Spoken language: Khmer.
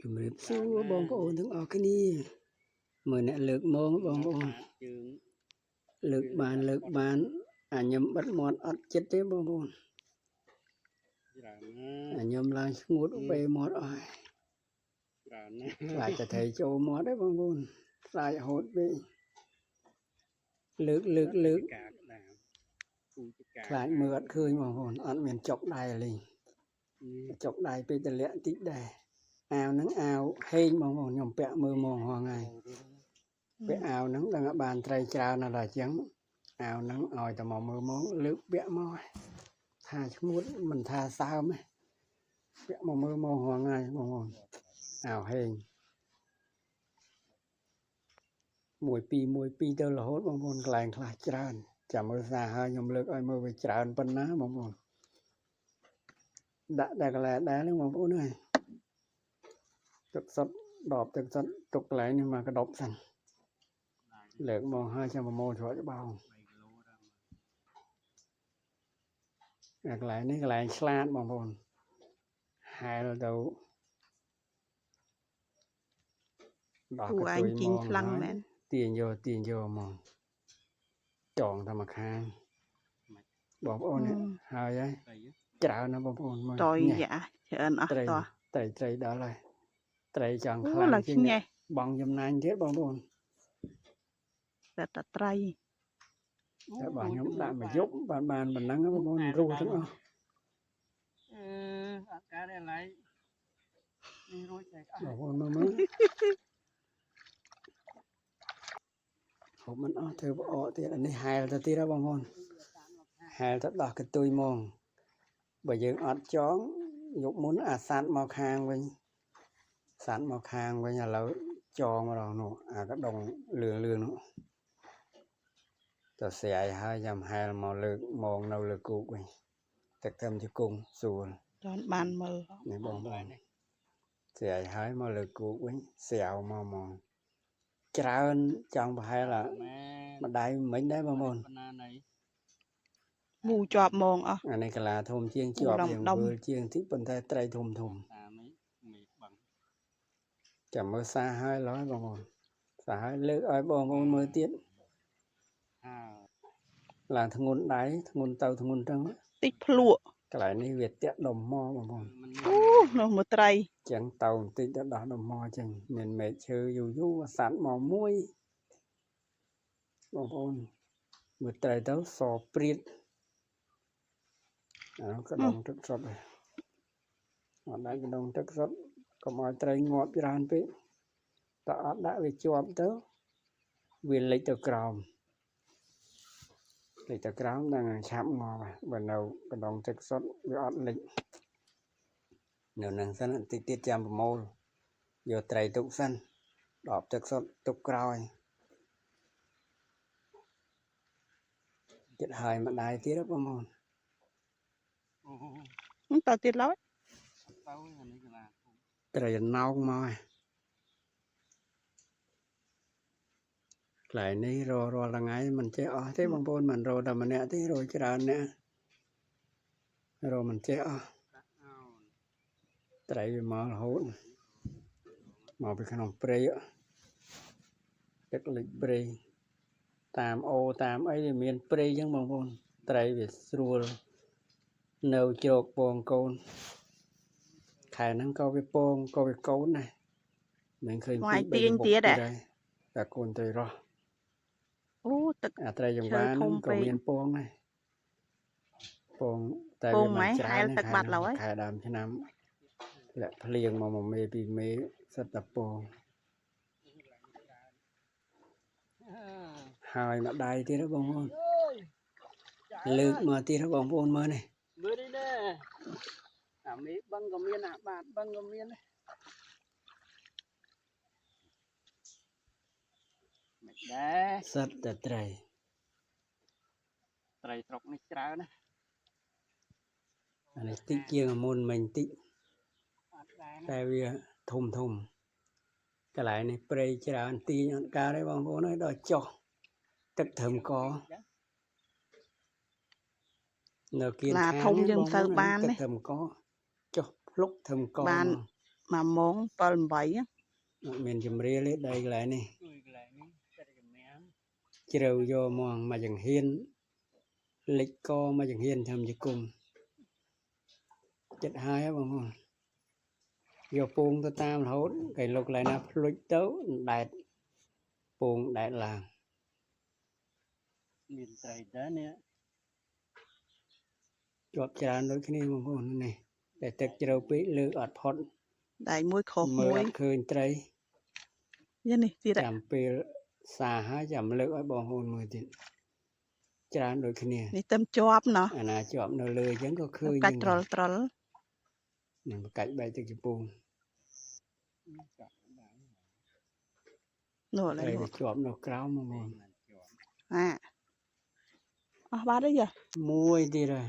ជំរាបសួរបងប្អូនទាំងអស់គ្នាមើលអ្នកលើកមកបងប្អូនលើកបានអាខ្ញុំបិទមាត់អត់ចិត្តទេបងប្អូនអាខ្ញុំឡើងស្ងួតបេមាត់អស់ហើយខ្លាចតែថៃចូលមាត់ទេបងប្អូនខ្លាចហូតពេកលើកខ្លាចមើលអត់ឃើញបងប្អូនអត់មានចុកដៃលេងចុកដៃពេកតម្លាក់តិចដែរអាវហ្នឹងអាវហេងបងប្អូនខ្ញុំពាក់មើលមកហងហើយពាក់អាវហ្នឹងដឹងថាបានត្រីច្រើនណាស់ដល់អញ្ចឹងអាវហ្នឹងឲ្យតែមកមើលមកលើកពាក់មកថាឈ្មោះមិនថាសើមទេពាក់មកមើលមកហងហើយបងប្អូនអាវហេងមួយពីរទៅរហូតបងប្អូនកន្លែងខ្លះច្រើនចាំមើលសារហើយខ្ញុំលើកឲ្យមើលវាច្រើនប៉ុណ្ណាបងប្អូនដាក់តែកន្លែងដែរហ្នឹងបងប្អូនអើយទឹកសុទ្ធដបទឹកសុទ្ធទុកកន្លែងនេះមកកដប់សិនលើកមកហើយចាំប្រមូលច្រកច្បោងកន្លែងនេះកន្លែងឆ្លាតបងប្អូនហែលទៅដោះកតុយមកខ្លាំងមែនទាញយកមកចងតែមកខាងបងប្អូននេះហើយច្រើនណាស់បងប្អូនមើលតយយ៉ាច្រើនអស់តោះត្រីដល់ហើយត្រីចង់ខ្លាំងជាងបងចំណាញ់ទៀតបងប្អូនតែត្រីតែបងខ្ញុំដាក់មកយប់បានប៉ុណ្ណឹងបងប្អូនរស់ទាំងអស់អាការនេះឡៃនេះរួចតែបងប្អូនមើលហូបមិនអស់ធ្វើផ្អកទៀតអានេះហែលទៅទៀតហ៎បងប្អូនហែលទៅដោះកតុយមកបើយើងអត់ចងយកមុនអាសាត់មកខាងវិញសាត់មកខាងវិញឥឡូវចងម្ដងនោះអាកដុងលឿងនោះទៅស្រ័យហើយចាំហែលមកលើកមកនៅលើគូកវិញទឹកធំជង្គង់ស្រួលចន់បានមើលនេះបងប្អូនស្រ័យហើយមកលើគូកវិញស្រាវមកច្រើនចង់ប្រហែលម្ដាយមិញដែរបងប្អូនមូជាប់មកអស់អានេះកាឡាធំជាងជាប់យើងមើលជាងតិចប៉ុន្តែត្រីធំចាំមើលសារហើយឡើយបងប្អូនសារហើយលើកឲ្យបងប្អូនមើលទៀតឡើងធ្ងន់ដៃធ្ងន់ទៅធ្ងន់ទៅតិចភ្លក់កន្លែងនេះវាតាក់ដុំមកបងប្អូននោះមើលត្រីចឹងទៅបន្តិចទៅដោះដុំមកចឹងមានមែកឈើយូរសัตว์មកមួយបងប្អូនមើលត្រីទៅសព្រាតកដុងទឹកសុទ្ធអត់ដាក់កដុងទឹកសុទ្ធកុំឲ្យត្រីងាប់ច្រើនពេកតើអត់ដាក់វាជាប់ទៅវាលិចទៅក្រោមដល់ឆាប់ងាប់បើនៅកដុងទឹកសុទ្ធវាអត់លិចនៅនឹងសិនបន្តិចទៀតចាំប្រមូលយកត្រីទុកសិនដបទឹកសុទ្ធទុកក្រោយចិត្តហើយម្ដាយទៀតបងប្អូនតើទៀតឡើយទៅអានេះកន្លះត្រីណោងមកកន្លែងនេះរាល់ថ្ងៃមិនចេះអស់ទេបងប្អូនមិនរកតែម្នាក់ទេរកច្រើនអ្នករកមិនចេះអស់ត្រីវាមករហូតមកពីក្នុងព្រៃទឹកលិចព្រៃតាមអូតាមអីវាមានព្រៃអញ្ចឹងបងប្អូនត្រីវាស្រួលនៅជ្រកពងកូនខែហ្នឹងក៏វាពងក៏វាកូនដែរមិនឃើញពីទាញទៀតតែកូនត្រីរស់អូទឹកអាត្រីចង្វាហ្នឹងក៏មានពងដែរពងតែវាមិនច្រើនទឹកបាត់ឡើយខែដើមឆ្នាំលាក់ភ្លៀងមក1មេ2មេសិតតែពងហើយម្ដាយទៀតបងប្អូនលើកមកទៀតបងប្អូនមើលនេះមើលនេះណាអាមេបឹងក៏មានអាបាទបឹងក៏មានមិនដែរសិតតែត្រីស្រុកនេះច្រើនណាអានេះតិចជាងមុនមិញតិចតែវាធំកន្លែងនេះព្រៃច្រើនទាញអត់ការទេបងប្អូនអើយដល់ចុះទឹកធំកនៅគៀនខាងធំយើងទៅបានទឹកធំកចុះភ្លុកធំកបាន mà món bal bảy á អត់មានជំរាលទេដីកន្លែងនេះចិត្តជំនាញជ្រៅយកមកមកចង្ហៀនលិចកមកចង្ហៀនធ្វើជាគុំចិត្តហើយបងប្អូនយកពងទៅតាមរហូតគេលោកកន្លែងណាភ្លុចទៅដែតពងដែតឡើងមានត្រីដែរនេះជាប់ច្រើនដូចគ្នាបងប្អូននេះតែទឹកជ្រៅពេកលើកអត់ផុត đại muối khô មើល muối អត់ឃើញត្រី như này thì ចាំពេលសាហើយចាំលើកឲ្យបងប្អូនមើលទៀតច្រើនដូចគ្នា này tâm chop nó អាណាជាប់នៅលើអញ្ចឹងក៏ឃើញ cách trol trol នឹងកាច់បែកទឹកជពង nổ ត្រី lên ទៅ nổ ជាប់នៅក្រោមហ្មង à ba đấy giờ មួយទៀតហើយ